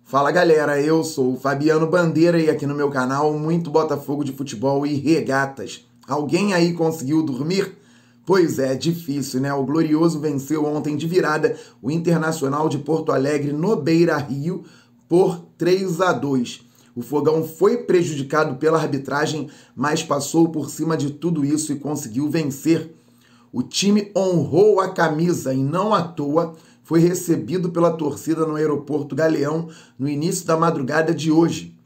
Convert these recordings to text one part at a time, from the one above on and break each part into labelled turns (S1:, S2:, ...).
S1: Fala galera, eu sou o Fabiano Bandeira e aqui no meu canal muito Botafogo de futebol e regatas. Alguém aí conseguiu dormir? Pois é, difícil, né? O Glorioso venceu ontem de virada o Internacional de Porto Alegre no Beira-Rio por 3-2. O Fogão foi prejudicado pela arbitragem, mas passou por cima de tudo isso e conseguiu vencer. O time honrou a camisa e não à toa foi recebido pela torcida no aeroporto Galeão no início da madrugada de hoje.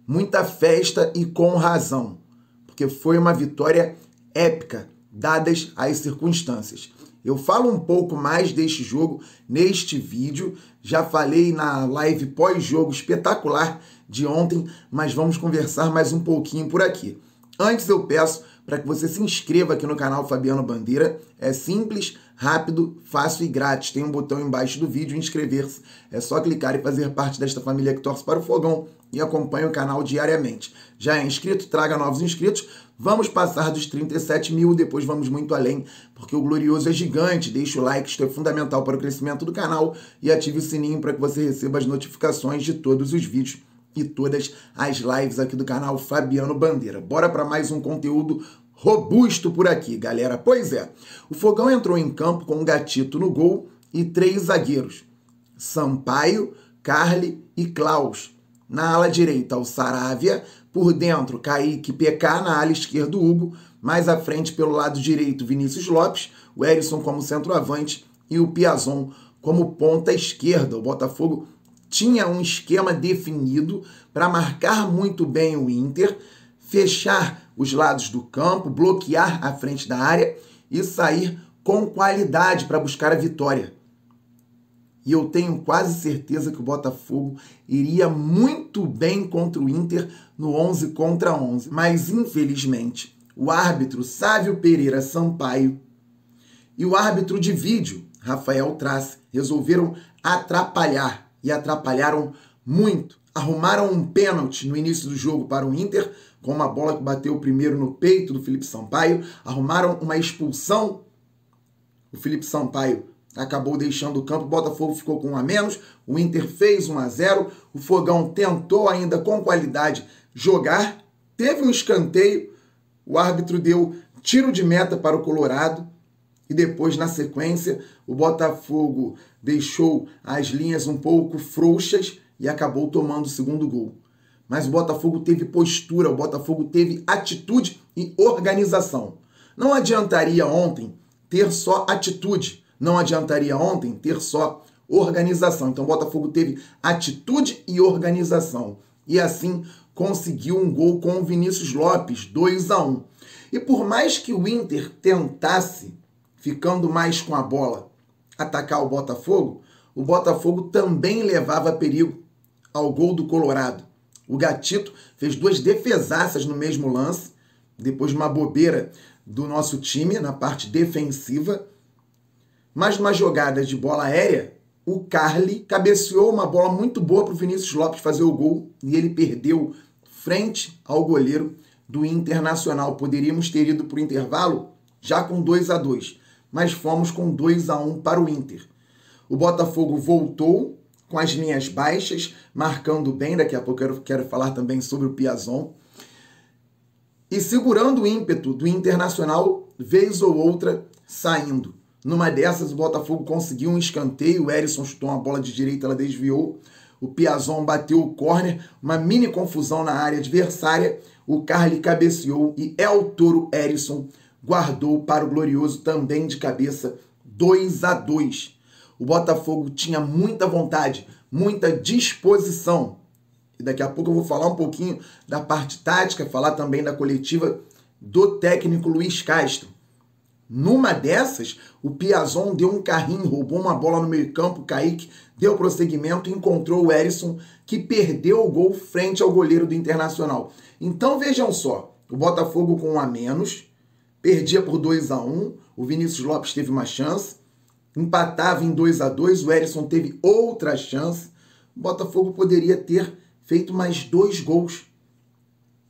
S1: Muita festa e com razão, porque foi uma vitória épica, dadas as circunstâncias. Eu falo um pouco mais deste jogo neste vídeo, já falei na live pós-jogo espetacular de ontem, mas vamos conversar mais um pouquinho por aqui. Antes eu peço para que você se inscreva aqui no canal Fabiano Bandeira, é simples, rápido, fácil e grátis. Tem um botão embaixo do vídeo, inscrever-se. É só clicar e fazer parte desta família que torce para o Fogão e acompanha o canal diariamente. Já é inscrito? Traga novos inscritos. Vamos passar dos 37 mil, depois vamos muito além, porque o Glorioso é gigante. Deixa o like, isto é fundamental para o crescimento do canal e ative o sininho para que você receba as notificações de todos os vídeos e todas as lives aqui do canal Fabiano Bandeira. Bora para mais um conteúdo robusto por aqui, galera. Pois é, o Fogão entrou em campo com o Gatito no gol e 3 zagueiros, Sampaio, Carli e Klaus. Na ala direita, o Saravia, por dentro, Kaique, PK, na ala esquerda, Hugo, mais à frente pelo lado direito, Vinícius Lopes, o Erisson como centroavante e o Piazon como ponta esquerda. O Botafogo tinha um esquema definido para marcar muito bem o Inter, fechar os lados do campo, bloquear a frente da área e sair com qualidade para buscar a vitória. E eu tenho quase certeza que o Botafogo iria muito bem contra o Inter no 11 contra 11. Mas, infelizmente, o árbitro Sávio Pereira Sampaio e o árbitro de vídeo, Rafael Trace, resolveram atrapalhar. E atrapalharam muito. Arrumaram um pênalti no início do jogo para o Inter, com uma bola que bateu primeiro no peito do Felipe Sampaio. Arrumaram uma expulsão. O Felipe Sampaio acabou deixando o campo. O Botafogo ficou com 1 a menos. O Inter fez 1-0. O Fogão tentou ainda com qualidade jogar. Teve um escanteio. O árbitro deu tiro de meta para o Colorado. E depois, na sequência, o Botafogo deixou as linhas um pouco frouxas e acabou tomando o segundo gol. Mas o Botafogo teve postura, o Botafogo teve atitude e organização. Não adiantaria ontem ter só atitude, não adiantaria ontem ter só organização. Então o Botafogo teve atitude e organização. E assim conseguiu um gol com o Vinícius Lopes, 2-1. E por mais que o Inter tentasse, ficando mais com a bola, atacar o Botafogo também levava perigo ao gol do Colorado. O Gatito fez 2 defesaças no mesmo lance, depois de uma bobeira do nosso time na parte defensiva. Mas numa jogada de bola aérea, o Carli cabeceou uma bola muito boa para o Vinícius Lopes fazer o gol e ele perdeu frente ao goleiro do Internacional. Poderíamos ter ido para o intervalo já com 2-2. Mas fomos com 2-1 para o Inter. O Botafogo voltou com as linhas baixas, marcando bem. Daqui a pouco eu quero falar também sobre o Piazon. E segurando o ímpeto do Internacional, vez ou outra, saindo. Numa dessas, o Botafogo conseguiu um escanteio. O Erisson chutou uma bola de direita, ela desviou. O Piazon bateu o córner, uma mini confusão na área adversária. O Carli cabeceou e El Toro Erisson guardou para o Glorioso também de cabeça, 2-2. O Botafogo tinha muita vontade, muita disposição. E daqui a pouco eu vou falar um pouquinho da parte tática, falar também da coletiva do técnico Luiz Castro. Numa dessas, o Piazon deu um carrinho, roubou uma bola no meio-campo, o Kaique deu prosseguimento e encontrou o Erisson, que perdeu o gol frente ao goleiro do Internacional. Então vejam só, o Botafogo com 1 a menos, perdia por 2-1, o Vinícius Lopes teve uma chance, empatava em 2-2, o Erisson teve outra chance, o Botafogo poderia ter feito mais 2 gols.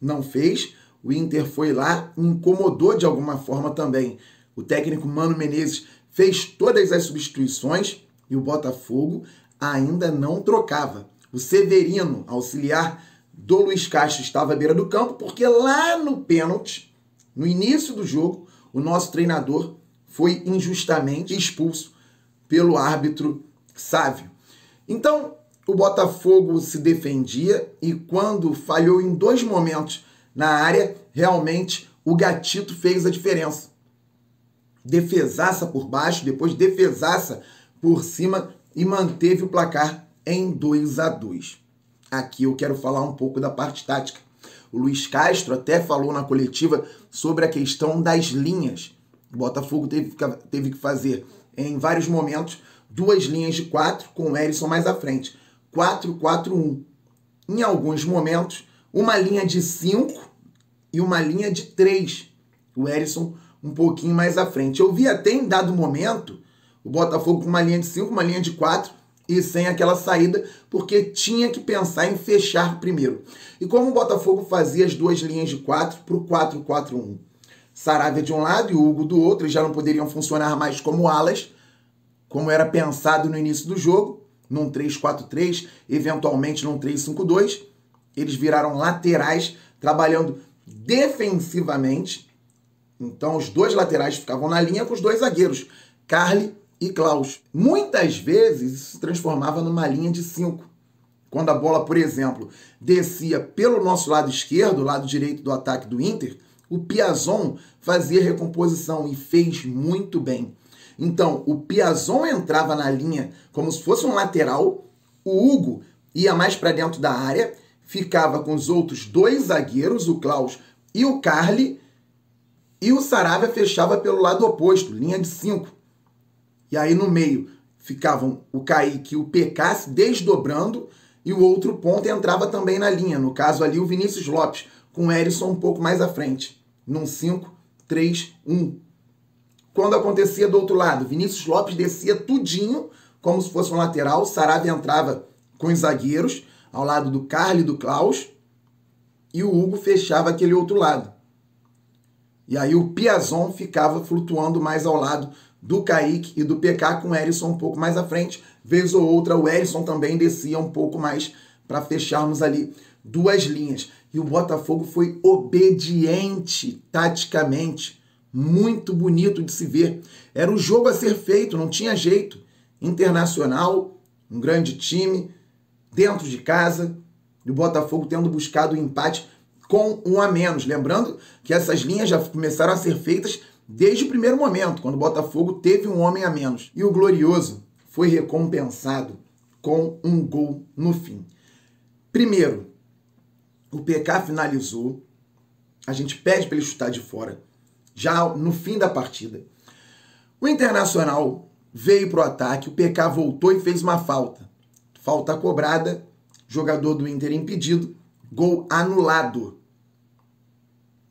S1: Não fez, o Inter foi lá e incomodou de alguma forma também. O técnico Mano Menezes fez todas as substituições e o Botafogo ainda não trocava. O Severino, auxiliar do Luiz Castro, estava à beira do campo, porque lá no pênalti, no início do jogo, o nosso treinador foi injustamente expulso pelo árbitro Sávio. Então, o Botafogo se defendia e quando falhou em 2 momentos na área, realmente o Gatito fez a diferença. Defesaça por baixo, depois defesaça por cima e manteve o placar em 2-2. Aqui eu quero falar um pouco da parte tática. O Luiz Castro até falou na coletiva sobre a questão das linhas. O Botafogo teve que fazer, em vários momentos, 2 linhas de 4 com o Herisson mais à frente. 4-4-1. Em alguns momentos, uma linha de 5 e uma linha de 3. O Herisson um pouquinho mais à frente. Eu vi até em dado momento o Botafogo com uma linha de 5, uma linha de 4 e sem aquela saída, porque tinha que pensar em fechar primeiro. E como o Botafogo fazia as 2 linhas de 4 para o 4-4-1? Saravia de um lado e o Hugo do outro, eles já não poderiam funcionar mais como alas, como era pensado no início do jogo, num 3-4-3, eventualmente num 3-5-2. Eles viraram laterais, trabalhando defensivamente. Então, os 2 laterais ficavam na linha com os 2 zagueiros, Carli e Klaus. Muitas vezes, isso se transformava numa linha de 5. Quando a bola, por exemplo, descia pelo nosso lado esquerdo, lado direito do ataque do Inter, o Piazon fazia recomposição e fez muito bem. Então, o Piazon entrava na linha como se fosse um lateral, o Hugo ia mais para dentro da área, ficava com os outros 2 zagueiros, o Klaus e o Carli, e o Saravia fechava pelo lado oposto, linha de 5. E aí no meio ficavam o Kaique e o PK se desdobrando, e o outro ponto entrava também na linha, no caso ali o Vinícius Lopes, com o Herisson um pouco mais à frente, num 5-3-1. Quando acontecia do outro lado, Vinícius Lopes descia tudinho, como se fosse um lateral, o Saravia entrava com os zagueiros, ao lado do Carli e do Klaus, e o Hugo fechava aquele outro lado. E aí o Piazon ficava flutuando mais ao lado do Kaique e do PK, com o Herisson um pouco mais à frente. Vez ou outra, o Herisson também descia um pouco mais para fecharmos ali 2 linhas. E o Botafogo foi obediente taticamente. Muito bonito de se ver. Era o jogo a ser feito, não tinha jeito. Internacional, um grande time, dentro de casa, e o Botafogo tendo buscado o empate com 1 a menos. Lembrando que essas linhas já começaram a ser feitas desde o primeiro momento, quando o Botafogo teve 1 homem a menos. E o Glorioso foi recompensado com um gol no fim. Primeiro, o PK finalizou, a gente pede para ele chutar de fora, já no fim da partida. O Internacional veio para o ataque, o PK voltou e fez uma falta. Falta cobrada, jogador do Inter impedido, gol anulado.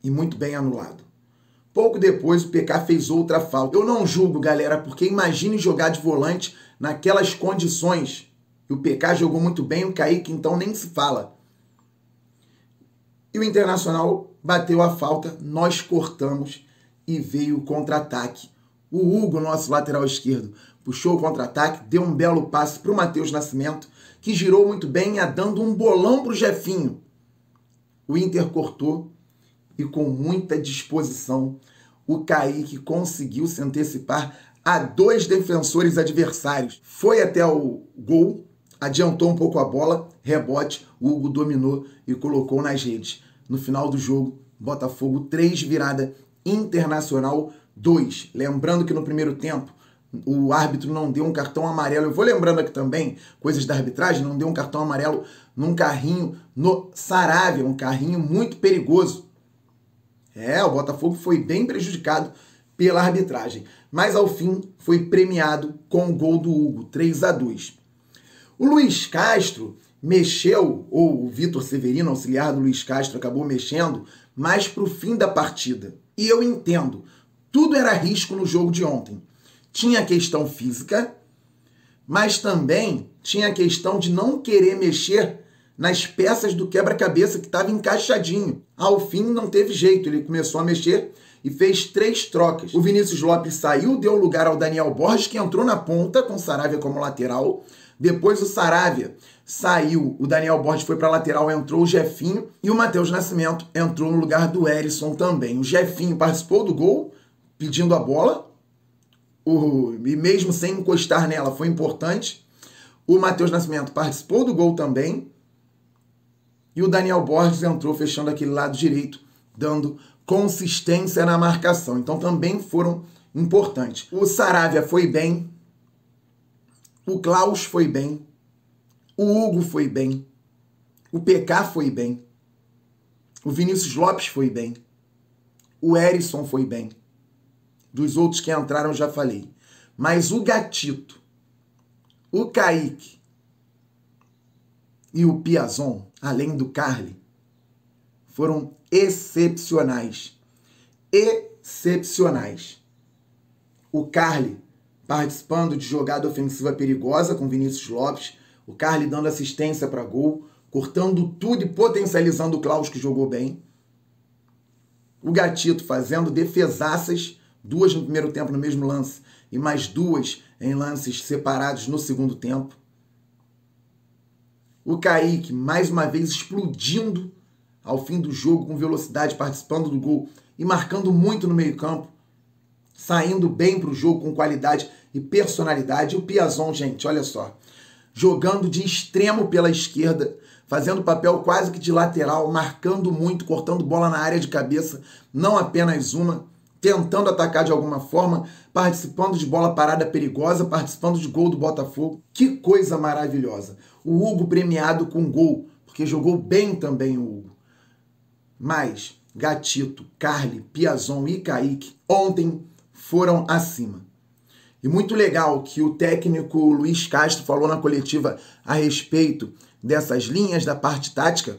S1: E muito bem anulado. Pouco depois o PK fez outra falta. Eu não julgo, galera, porque imagine jogar de volante naquelas condições. E o PK jogou muito bem, o Kaique então nem se fala. E o Internacional bateu a falta, nós cortamos e veio o contra-ataque. O Hugo, nosso lateral esquerdo, puxou o contra-ataque, deu um belo passe para o Matheus Nascimento, que girou muito bem, dando um bolão para o Jefinho. O Inter cortou e com muita disposição o Kaique conseguiu se antecipar a 2 defensores adversários. Foi até o gol, adiantou um pouco a bola, rebote, o Hugo dominou e colocou nas redes. No final do jogo, Botafogo 3, virada, Internacional 2. Lembrando que no primeiro tempo o árbitro não deu um cartão amarelo. Eu vou lembrando aqui também, coisas da arbitragem, não deu um cartão amarelo num carrinho no Saravia, um carrinho muito perigoso. O Botafogo foi bem prejudicado pela arbitragem, mas ao fim foi premiado com o gol do Hugo, 3-2. O Luiz Castro mexeu, ou o Vitor Severino, auxiliar do Luiz Castro, acabou mexendo mais para o fim da partida. E eu entendo, tudo era risco no jogo de ontem. Tinha a questão física, mas também tinha a questão de não querer mexer nas peças do quebra-cabeça que estava encaixadinho. Ao fim não teve jeito, ele começou a mexer e fez 3 trocas. O Vinícius Lopes saiu, deu lugar ao Daniel Borges, que entrou na ponta com o Saravia como lateral. Depois o Saravia saiu o Daniel Borges, foi para a lateral, entrou o Jefinho, e o Matheus Nascimento entrou no lugar do Herisson também. O Jefinho participou do gol, pedindo a bola, e mesmo sem encostar nela, foi importante. O Matheus Nascimento participou do gol também, e o Daniel Borges entrou fechando aquele lado direito, dando consistência na marcação. Então também foram importantes. O Saravia foi bem, o Klaus foi bem, o Hugo foi bem, o PK foi bem, o Vinícius Lopes foi bem, o Herisson foi bem. Dos outros que entraram eu já falei. Mas o Gatito, o Kaique e o Piazon, além do Carly, foram excepcionais. Excepcionais. O Carly participando de jogada ofensiva perigosa com Vinícius Lopes, o Carly dando assistência para gol, cortando tudo e potencializando o Klaus, que jogou bem. O Gatito fazendo defesaças, 2 no primeiro tempo no mesmo lance e mais 2 em lances separados no segundo tempo. O Kaique, mais uma vez, explodindo ao fim do jogo com velocidade, participando do gol e marcando muito no meio-campo, saindo bem para o jogo com qualidade e personalidade. E o Piazon, gente, olha só, jogando de extremo pela esquerda, fazendo papel quase que de lateral, marcando muito, cortando bola na área de cabeça, não apenas uma, tentando atacar de alguma forma, participando de bola parada perigosa, participando de gol do Botafogo. Que coisa maravilhosa. O Hugo premiado com gol, porque jogou bem também o Hugo. Mas Gatito, Carly, Piazon e Kaique ontem foram acima. E muito legal que o técnico Luiz Castro falou na coletiva a respeito dessas linhas da parte tática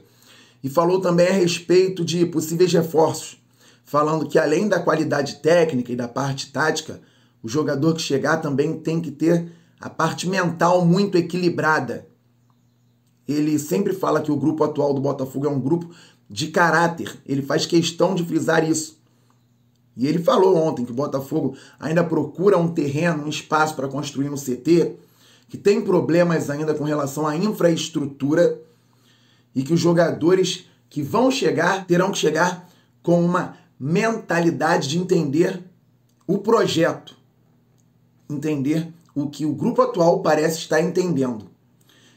S1: e falou também a respeito de possíveis reforços, falando que além da qualidade técnica e da parte tática, o jogador que chegar também tem que ter a parte mental muito equilibrada. Ele sempre fala que o grupo atual do Botafogo é um grupo de caráter, ele faz questão de frisar isso. E ele falou ontem que o Botafogo ainda procura um terreno, um espaço para construir no CT, que tem problemas ainda com relação à infraestrutura e que os jogadores que vão chegar terão que chegar com uma mentalidade de entender o projeto, entender o que o grupo atual parece estar entendendo.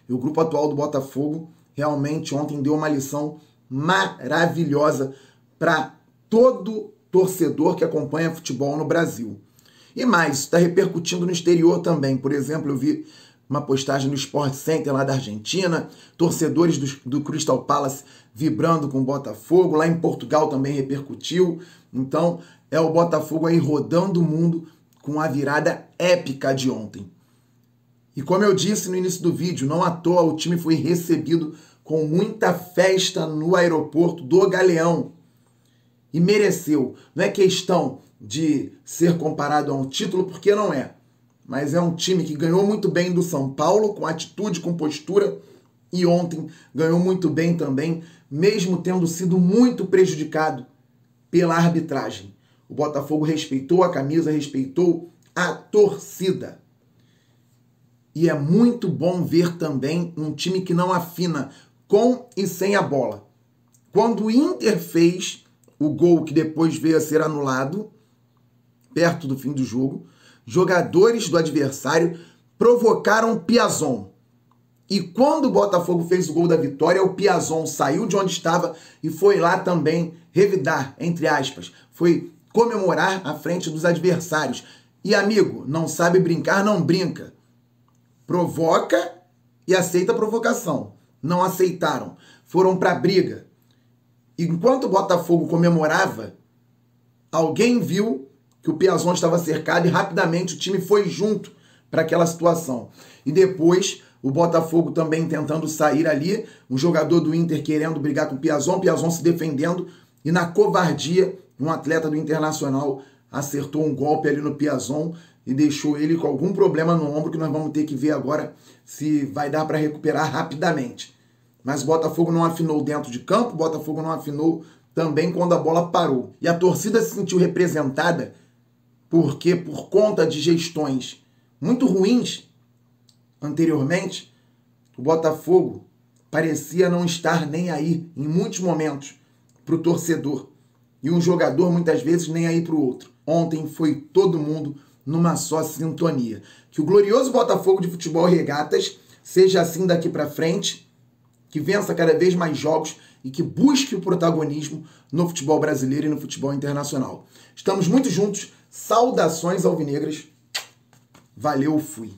S1: E o grupo atual do Botafogo realmente ontem deu uma lição maravilhosa para todo torcedor que acompanha futebol no Brasil. E mais, está repercutindo no exterior também. Por exemplo, eu vi uma postagem no Sport Center lá da Argentina, torcedores do Crystal Palace vibrando com o Botafogo, lá em Portugal também repercutiu. Então, é o Botafogo aí rodando o mundo com a virada épica de ontem. E como eu disse no início do vídeo, não à toa o time foi recebido com muita festa no aeroporto do Galeão. E mereceu. Não é questão de ser comparado a um título, porque não é. Mas é um time que ganhou muito bem do São Paulo, com atitude, com postura, e ontem ganhou muito bem também, mesmo tendo sido muito prejudicado pela arbitragem. O Botafogo respeitou a camisa, respeitou a torcida. E é muito bom ver também um time que não afina com e sem a bola. Quando o Inter fez o gol que depois veio a ser anulado, perto do fim do jogo, jogadores do adversário provocaram Piazon. E quando o Botafogo fez o gol da vitória, o Piazon saiu de onde estava e foi lá também revidar, entre aspas. Foi comemorar à frente dos adversários. E amigo, não sabe brincar, não brinca. Provoca e aceita a provocação. Não aceitaram. Foram para a briga. Enquanto o Botafogo comemorava, alguém viu que o Piazon estava cercado e rapidamente o time foi junto para aquela situação. E depois o Botafogo também tentando sair ali, um jogador do Inter querendo brigar com o Piazon se defendendo e na covardia um atleta do Internacional acertou um golpe ali no Piazon e deixou ele com algum problema no ombro que nós vamos ter que ver agora se vai dar para recuperar rapidamente. Mas o Botafogo não afinou dentro de campo, o Botafogo não afinou também quando a bola parou. E a torcida se sentiu representada porque, por conta de gestões muito ruins anteriormente, O Botafogo parecia não estar nem aí, em muitos momentos, para o torcedor. E um jogador, muitas vezes, nem aí para o outro. Ontem foi todo mundo numa só sintonia. Que o glorioso Botafogo de Futebol e Regatas seja assim daqui para frente, que vença cada vez mais jogos e que busque o protagonismo no futebol brasileiro e no futebol internacional. Estamos muito juntos. Saudações alvinegras. Valeu, fui.